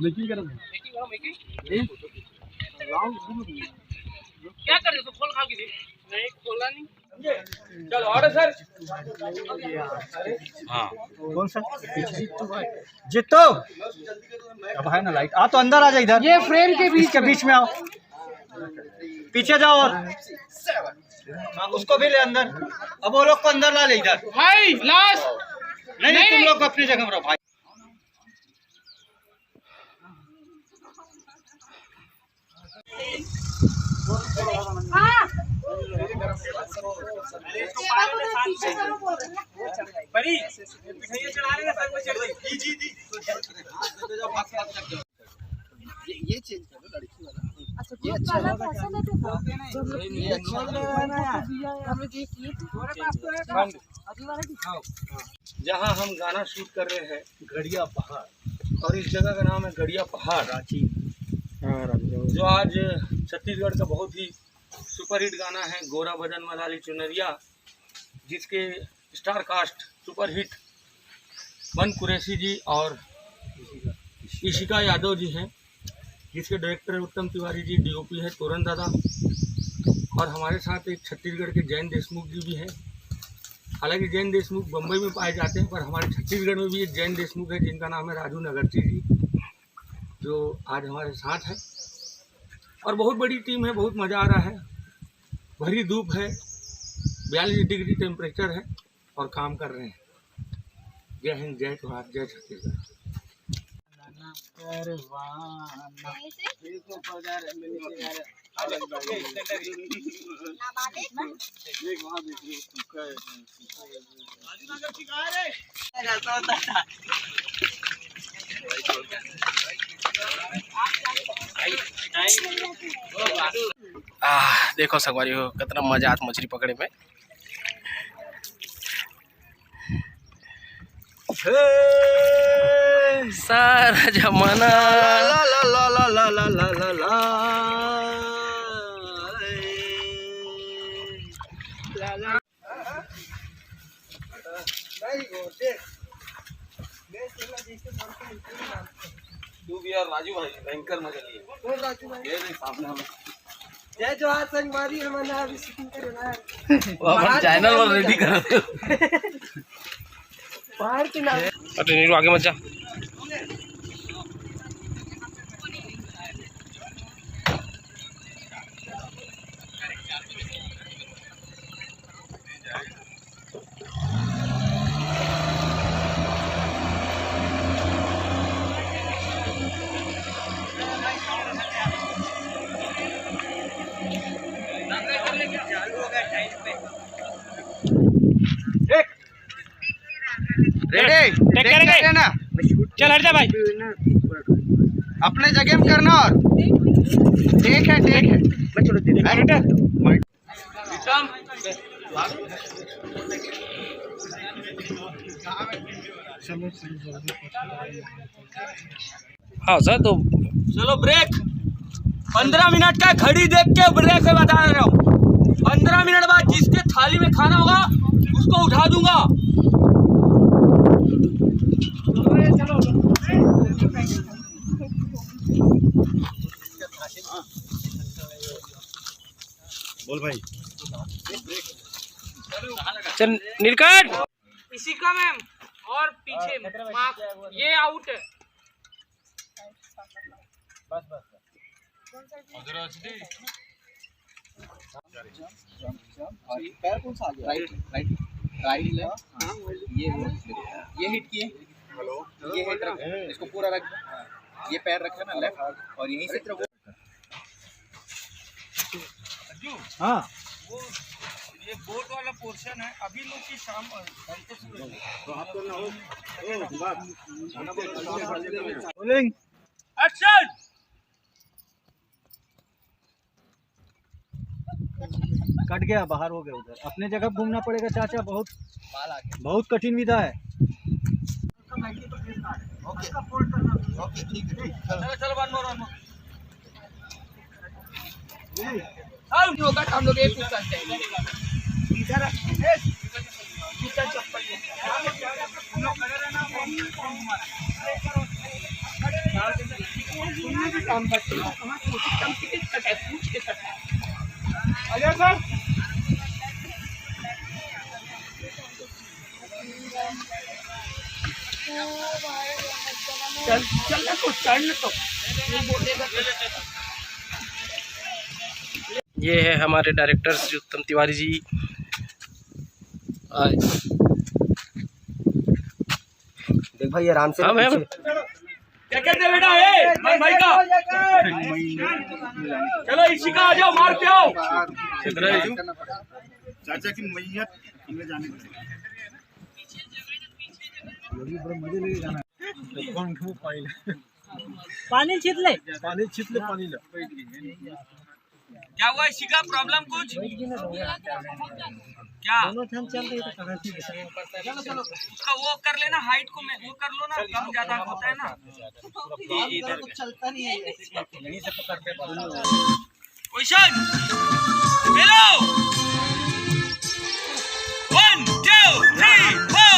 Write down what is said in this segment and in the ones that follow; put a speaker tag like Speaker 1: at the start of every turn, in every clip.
Speaker 1: Making कर रहे हैं। क्या कर रहे हो? खोल खा के नहीं खोला नहीं। चलो ऑर्डर सर। हाँ
Speaker 2: कौन सा जितो अब है ना लाइट आ तो अंदर आ जा इधर
Speaker 1: ये फ्रेम के
Speaker 2: बीच में आओ पीछे जाओ और उसको भी ले अंदर अब वो लोग को अंदर ला ले इधर
Speaker 1: भाई लास्ट
Speaker 2: नहीं तुम लोग अपनी जगह में रहो भाई
Speaker 3: ये चेंज कर दो लड़की वाला। अच्छा ये अच्छा लगा ये अच्छा लगा
Speaker 4: जहाँ हम गाना शूट कर रहे हैं गड़िया पहाड़ और इस जगह का नाम है गड़िया पहाड़ रांची जो आज छत्तीसगढ़ का बहुत ही सुपरहिट गाना है गोरा बदन मलाली चुनरिया जिसके स्टार कास्ट सुपरहिट मन कुरैशी जी और इशिका यादव जी हैं जिसके डायरेक्टर उत्तम तिवारी जी डीओपी है तोरण दादा और हमारे साथ एक छत्तीसगढ़ के जैन देशमुख जी भी हैं। हालांकि जैन देशमुख बम्बई में पाए जाते हैं पर हमारे छत्तीसगढ़ में भी एक जैन देशमुख है जिनका नाम है राजू नगरची जी जो आज हमारे साथ है और बहुत बड़ी टीम है। बहुत मज़ा आ रहा है। भरी धूप है 42 डिग्री टेम्परेचर है और काम कर रहे हैं। जय हिंद जय जोहार जय छत्तीसगढ़।
Speaker 3: देखो संगवारी हो कितना मजा आता मछली पकड़े में। सारा जमाना ला ला ला ला ला ला ला ला ला
Speaker 4: तू भी यार राजू भाई भयंकर मजा लिए ये नहीं सामने हम
Speaker 1: जय जोहार संगवारी हमारा अभी शूटिंग कर रहा है
Speaker 3: अपन चैनल पर रेडी कर
Speaker 1: पहाड़ के नाम
Speaker 3: अरे नीरू आगे मत जा।
Speaker 2: रेडी करेंगे ना
Speaker 1: चल हट जा भाई
Speaker 2: अपने जगह में करना और ठीक है मैं छोड़ दे
Speaker 3: हाँ सर तो
Speaker 4: चलो ब्रेक 15 मिनट का घड़ी देख के ब्रेक में बता रहा हूँ। 15 मिनट बाद जिसके थाली में खाना होगा उसको उठा दूंगा।
Speaker 2: बोल भाई
Speaker 3: चल नीलकंठ
Speaker 1: इसी का मैम और पीछे मार्क ये आउट है।
Speaker 2: बस पैर कौन सा आ गया राइट ये हिट किए ये हिट रख इसको पूरा रख ये पैर रखा ना लेफ्ट और यहीं से हाँ
Speaker 4: वो ये बोट वाला पोर्शन है अभी लोग की शाम एक्शन
Speaker 2: कट गया बाहर हो गया उधर अपने जगह घूमना पड़ेगा चाचा बहुत कठिन विधा है।
Speaker 4: ओके ठीक है चलो वन मोर
Speaker 1: हम होगा हम लोग एक चलते हैं इधर जूता चप्पल हम लोग खड़े रहना सुनने भी काम करते हो कहाँ छोटी चमकी के कट है पूछ के कट है अजय सर चल चल ना तो चढ़ ले तो
Speaker 5: ये है हमारे डायरेक्टर श्री उत्तम तिवारी जी।
Speaker 2: देख भाई आराम से।
Speaker 5: हाँ भाई
Speaker 1: क्या कहते हैं बेटा ए मन भाई का चलो इसी का आ जाओ मार के आओ
Speaker 6: चाचा की मैयत हमें जाने
Speaker 1: पानी छिटले
Speaker 6: पानी ला
Speaker 1: क्या हुआ इसी का प्रॉब्लम कुछ क्या उसका वो कर लेना हाइट को मैं वो कर लो ना कम ज्यादा होता है ना
Speaker 3: चलता नहीं है
Speaker 1: क्वेश्चन हेलो 1 2 3 4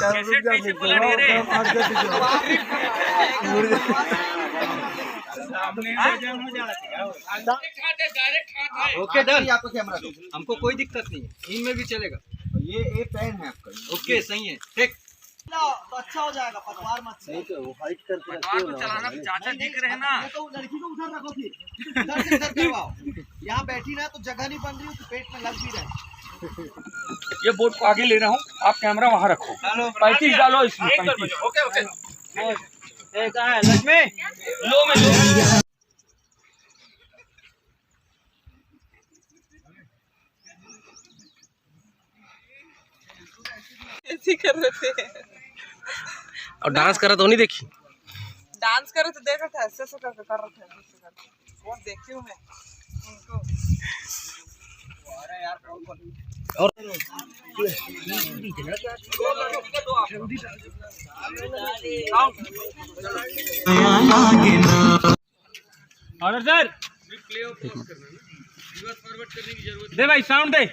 Speaker 1: कैसे पीछे बुला रही रे
Speaker 2: ओके डन। हमको कोई दिक्कत नहीं है इनमें भी चलेगा।
Speaker 6: ये पैन है आपका।
Speaker 2: ओके सही है ठीक।
Speaker 3: तो अच्छा हो जाएगा पतवार मत से
Speaker 6: वो हाइट करके
Speaker 1: पतवार को चलाना चाचा दिख रहे हैं ना
Speaker 3: तो लड़की को उधर रखो फिर इधर से इधर करवाओ यहाँ बैठी ना तो जगह नहीं बन रही तो पेट में लग भी रहा
Speaker 4: ये बोर्ड को आगे ले रहा हूँ, आप कैमरा वहाँ रखो, 35 डालो इसमें 35।
Speaker 1: ओके ओके
Speaker 2: कहाँ है लक्ष्मी?
Speaker 4: लो में लो।
Speaker 7: ऐसे कर रहे थे
Speaker 5: और डांस करा तो नहीं देखी?
Speaker 7: डांस कर रहे थे देखा था ऐसे ऐसे करके कर रहे थे वो देखी हूँ मैं उनको
Speaker 5: और
Speaker 1: ऑर्डर सर दे भाई साउंड दे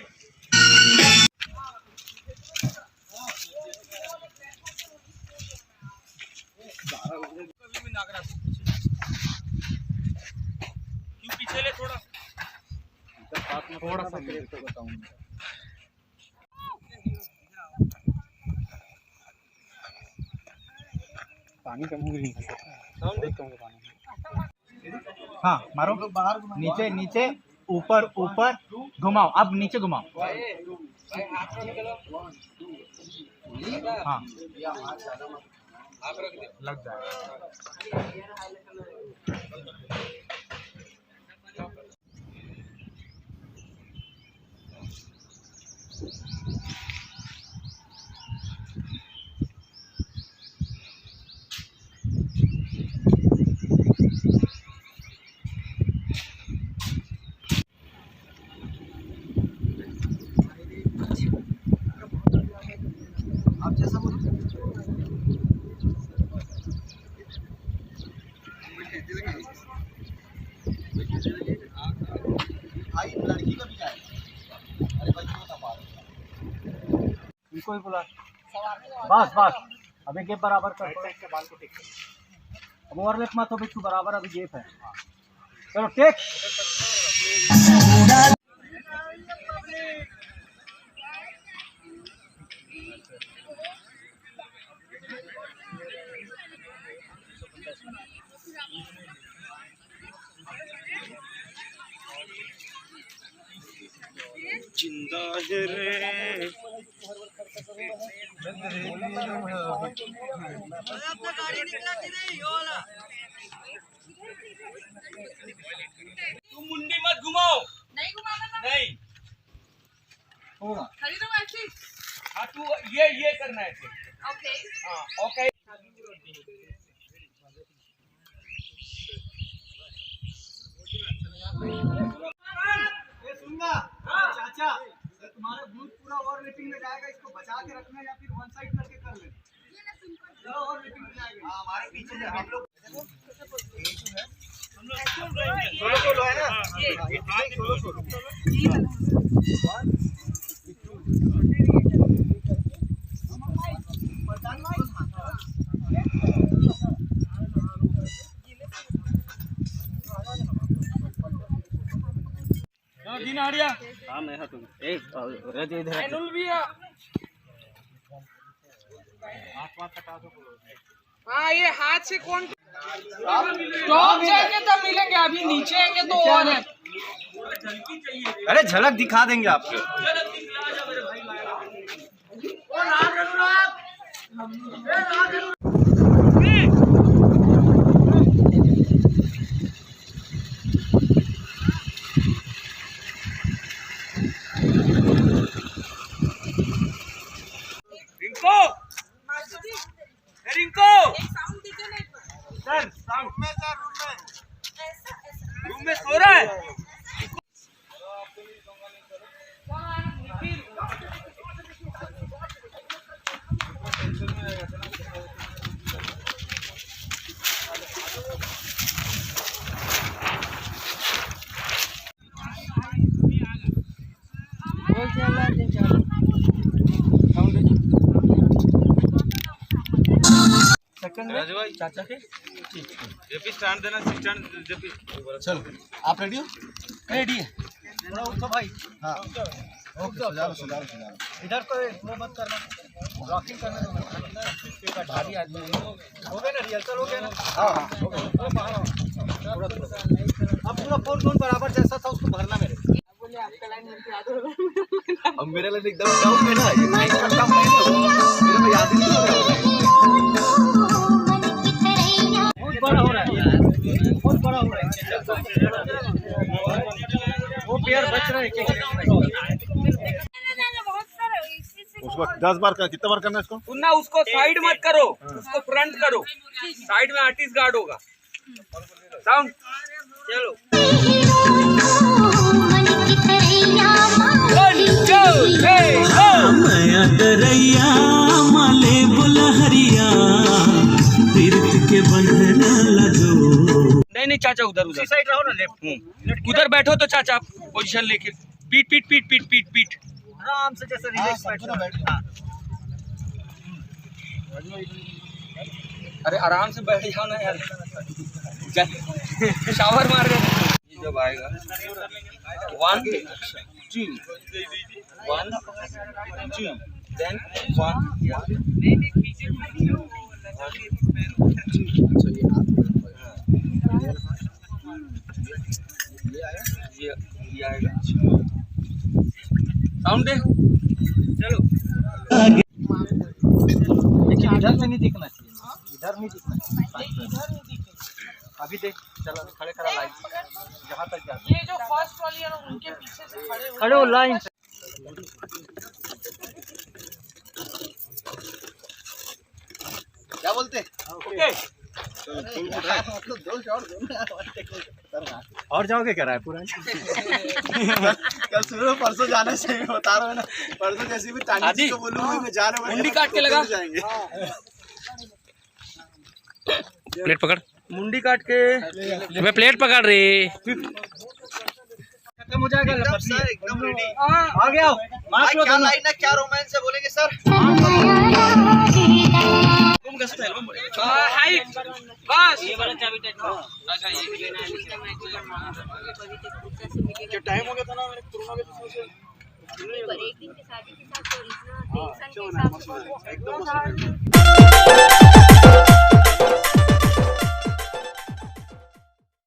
Speaker 1: क्यों पीछे ले थोड़ा
Speaker 6: सा बताऊँ पानी कम हो गई।
Speaker 2: हाँ मारो नीचे नीचे ऊपर ऊपर घुमाओ अब नीचे घुमाओ। हाँ लग जाएगा।
Speaker 3: आप जैसा बोलो भाई लड़की का भी जाएगा। अरे भाई क्यों दबा रहे हो?
Speaker 2: इनको ही बुला बस बस अभी गेप बराबर कर के बाल को टेक अब ओवरलैप मत हो बिच्छू बराबर अभी गेप है। चलो टेक
Speaker 6: जिंदा है रे
Speaker 1: तुम मुंडी मत घुमाओ
Speaker 7: नहीं घुमाना
Speaker 1: नहीं
Speaker 7: खड़ी रहो ऐसे
Speaker 1: हाँ तू ये करना है फिर
Speaker 7: ओके
Speaker 1: हाँ ओके
Speaker 3: सुनना चाचा तुम्हारा दूध पूरा ओवर रेटिंग में जाएगा इसको बचा के रखना या फिर वन साइड करके कर लेना ओवर रेटिंग में जाएगा। हमारे पीछे से हम लोग
Speaker 2: सोलो सोलो है ना।
Speaker 4: जीना हरिया
Speaker 6: हाँ मैं तुम ए रज इधर
Speaker 4: एनुल भी है।
Speaker 7: हाँ ये हाथ से कौन टॉप जाएंगे तब मिलेंगे, अभी नीचे आएंगे तो और है।
Speaker 6: अरे झलक दिखा देंगे आपको।
Speaker 4: रिंको रिंको
Speaker 7: साउंड दिखे नहीं
Speaker 4: सर साउंड रूम में सो रहा है। राजू भाई चाचा के जेपी स्टैंड देना, स्टैंड जेपी।
Speaker 3: चलो आप रेडी हो?
Speaker 4: रेडी है।
Speaker 2: थोड़ा उठो भाई।
Speaker 3: हाँ ओके सजा लो।
Speaker 2: इधर तो वो मत करना, ब्लॉकिंग करना तो भारी आदमी हो गया ना, रिहर्सल हो गया ना।
Speaker 3: हाँ हाँ
Speaker 2: अब पूरा फोन बराबर जैसा था उसको भरना मेरे।
Speaker 7: बोले आपका लाइन मुझे याद होगा।
Speaker 3: अब मेरे लिए एकदम डाउन है ना, ये नाइट का काम नहीं है, मेरे को याद ही नहीं हो रहा है।
Speaker 2: बहुत बड़ा हो रहा है, बहुत बड़ा हो रहा है। वो पेयर बच रहे हैं।
Speaker 6: उसको 10 बार कर, कितना बार करना है इसको?
Speaker 4: सुनना, उसको साइड मत करो, उसको फ्रंट करो। साइड में आर्टिस्ट गार्ड होगा। साउंड चलो। 1 2 3 गो।
Speaker 8: माया करैया माले बुलहरिया तीर्थ के बंधना लगो।
Speaker 4: नहीं चाचा उधर
Speaker 2: उसी साइड रहो ना, लेफ्ट।
Speaker 4: उधर बैठो तो चाचा पोजीशन लेके पीठ
Speaker 2: आराम से, जैसे रिलैक्स बैठो।
Speaker 4: अरे आराम से बैठ जाओ ना यार, शावर मार दे जब आएगा। 1 2 1 2 then 1 ये आएगा। साउंड दे चलो।
Speaker 2: लेकिन इधर से नहीं दिखना चाहिए, इधर नहीं दिखना चाहिए। अभी देख, चलो खड़े करा लाइन जहाँ तक जाते।
Speaker 7: ये जो फर्स्ट वाली है ना, उनके पीछे से
Speaker 2: खड़े हो लाइन से।
Speaker 3: क्या बोलते?
Speaker 4: ओके
Speaker 6: और जाओगे क्या रायपुर?
Speaker 3: कल सुबह परसों जाना चाहिए, बता रहा हूँ ना। परसों जैसे भी तानी जी को बोलूँगा मैं जा रहा हूँ,
Speaker 4: मुंडी काट के लगा।
Speaker 3: जाएंगे।
Speaker 5: प्लेट पकड़,
Speaker 4: मुंडी काट के
Speaker 5: मैं प्लेट पकड़ रही।
Speaker 2: खत्म हो जाएगा।
Speaker 3: एकदम सर, एकदम रेडी।
Speaker 2: आ गया।
Speaker 3: भाई क्या लाइन है, क्या रोमांस है, बोलेंगे सर?
Speaker 4: हाई बस
Speaker 3: टाइम हो गया था ना मेरे कोरोना के तो
Speaker 9: एक दिन की शादी के साथ ओरिजिनल टेंशन के साथ
Speaker 3: एकदम